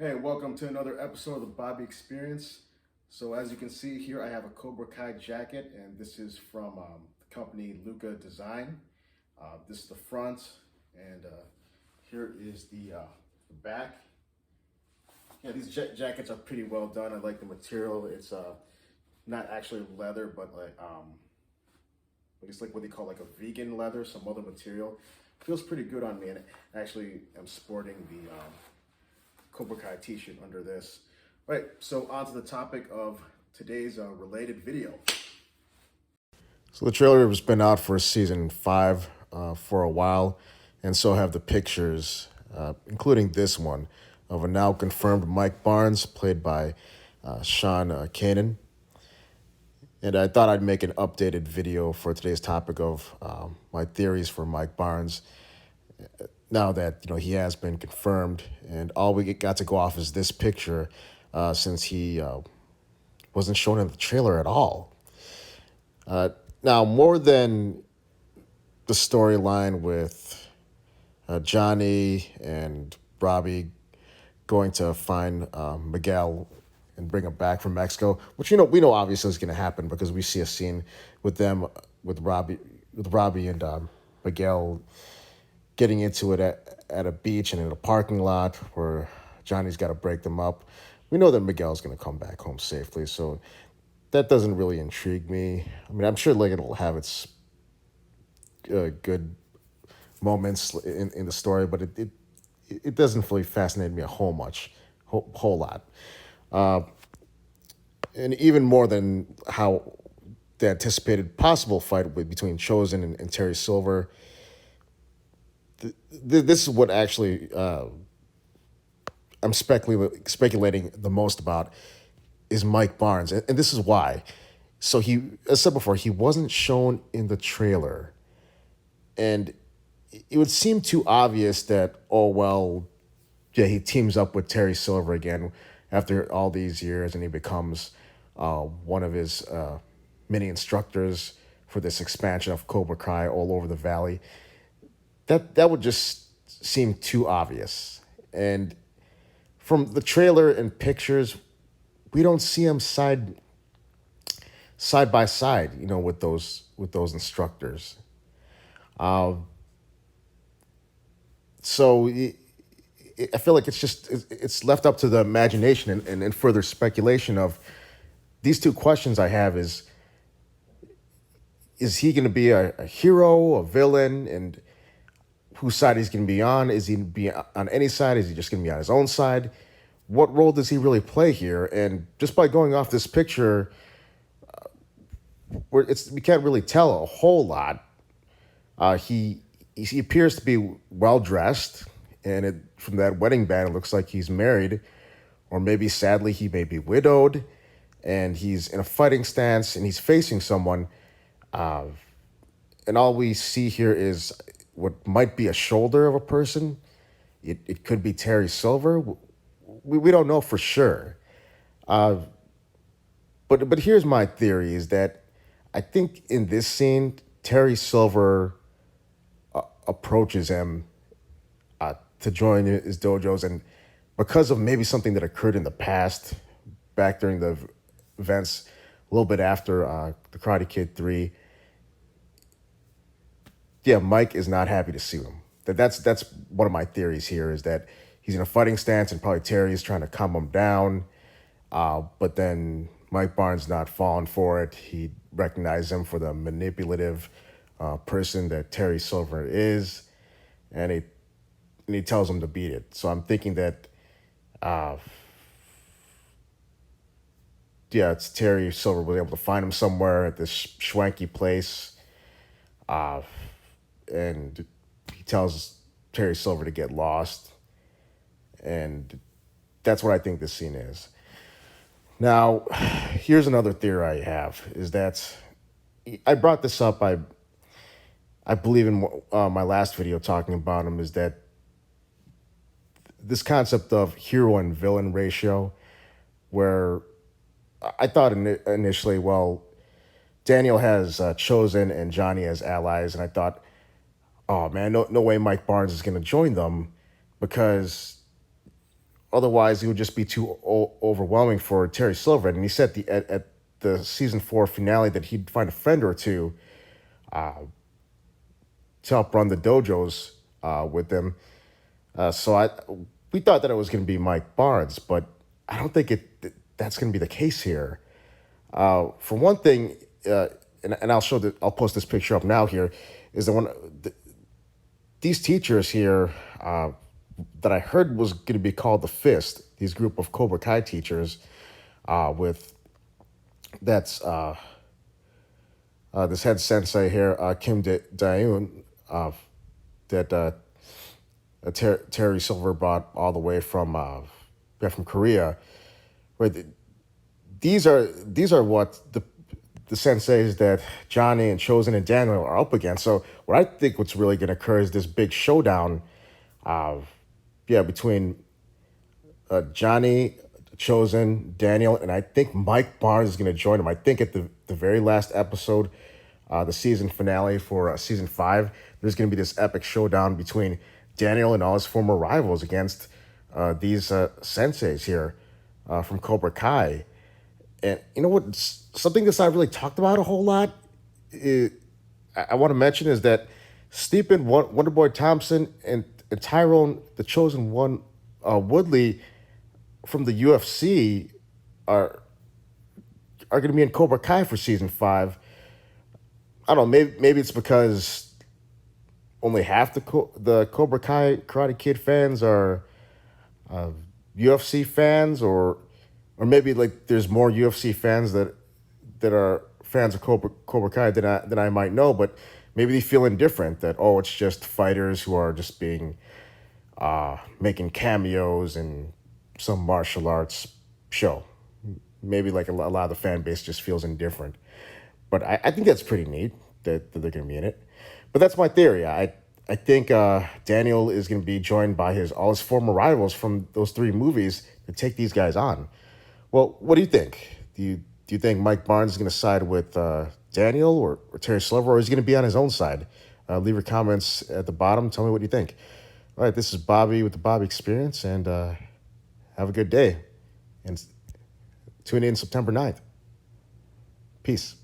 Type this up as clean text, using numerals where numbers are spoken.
Hey, welcome to another episode of the Bobby Experience. So as you can see here, I have a Cobra Kai jacket, and this is from the company Luca Design. This is the front, and here is the back. Yeah, these jackets are pretty well done. I like the material. It's not actually leather, but it's like what they call like a vegan leather, some other material. Feels pretty good on me, and actually I'm sporting the Cobra Kai t-shirt under this. All right, so on to the topic of today's related video. So the trailer has been out for season 5 for a while, and so have the pictures, including this one, of a now confirmed Mike Barnes, played by Sean Kanan. And I thought I'd make an updated video for today's topic of my theories for Mike Barnes. Now that he has been confirmed, and all we got to go off is this picture, since he wasn't shown in the trailer at all. Now, more than the storyline with Johnny and Robbie going to find Miguel and bring him back from Mexico, which we know obviously is going to happen because we see a scene with them with Robbie and Miguel getting into it at a beach and in a parking lot where Johnny's got to break them up. We know that Miguel's going to come back home safely, so that doesn't really intrigue me. I mean, I'm sure like it'll have its good moments in the story, but it doesn't really fascinate me a whole lot. And even more than how the anticipated possible fight between Chosen and Terry Silver. This is what actually I'm speculating the most about is Mike Barnes, and this is why. So he, as I said before, he wasn't shown in the trailer, and it would seem too obvious that, oh well, yeah, he teams up with Terry Silver again after all these years, and he becomes one of his mini instructors for this expansion of Cobra Kai all over the valley. That would just seem too obvious. And from the trailer and pictures, we don't see him side by side, with those instructors. So I feel like it's left up to the imagination and further speculation of these two questions I have is he going to be a hero, a villain, and whose side he's going to be on? Is he going to be on any side? Is he just going to be on his own side? What role does he really play here? And just by going off this picture, we can't really tell a whole lot. He appears to be well dressed, and from that wedding band, it looks like he's married, or maybe sadly he may be widowed, and he's in a fighting stance and he's facing someone. And all we see here is what might be a shoulder of a person. It could be Terry Silver. We don't know for sure. But here's my theory is that I think in this scene, Terry Silver approaches him to join his dojos. And because of maybe something that occurred in the past, back during the events, a little bit after the Karate Kid 3, yeah, Mike is not happy to see him. That's one of my theories here is that he's in a fighting stance and probably Terry is trying to calm him down. But then Mike Barnes not falling for it. He recognizes him for the manipulative person that Terry Silver is, and he tells him to beat it. So I'm thinking that, it's Terry Silver was able to find him somewhere at this schwanky place. And he tells Terry Silver to get lost. And that's what I think this scene is. Now, here's another theory I have, is that I brought this up, I believe in my last video talking about him, is that this concept of hero and villain ratio, where I thought initially, well, Daniel has Chosen and Johnny as allies, and I thought, oh man, no way Mike Barnes is going to join them, because otherwise it would just be too overwhelming for Terry Silver. And he said at the season 4 finale that he'd find a friend or two to help run the dojos with them. So we thought that it was going to be Mike Barnes, but I don't think that's going to be the case here. For one thing, and I'll post this picture up now here, is these teachers here that I heard was going to be called the Fist. These group of Cobra Kai teachers with that's this head sensei here, Kim Daeun, that Terry Silver brought all the way from Korea. Right, these are what the senseis that Johnny and Chosen and Daniel are up against. So what I think what's really going to occur is this big showdown, between Johnny, Chosen, Daniel, and I think Mike Barnes is going to join him. I think at the very last episode, the season finale for season 5, there's going to be this epic showdown between Daniel and all his former rivals against these senseis here from Cobra Kai. And you know what? Something that's not really talked about a whole lot, I want to mention, is that Stephen Wonderboy Thompson and Tyrone, the Chosen One, Woodley from the UFC are going to be in Cobra Kai for season 5. I don't know. Maybe it's because only half the Cobra Kai Karate Kid fans are UFC fans, or maybe like there's more UFC fans that are fans of Cobra Kai than I might know. But maybe they feel indifferent that, oh, it's just fighters who are just being making cameos in some martial arts show. Maybe like a lot of the fan base just feels indifferent. But I think that's pretty neat that they're going to be in it. But that's my theory. I think Daniel is going to be joined by all his former rivals from those 3 movies to take these guys on. Well, what do you think? Do you think Mike Barnes is going to side with Daniel or Terry Silver, or is he going to be on his own side? Leave your comments at the bottom. Tell me what you think. All right, this is Bobby with the Bobby Experience, and have a good day. And tune in September 9th. Peace.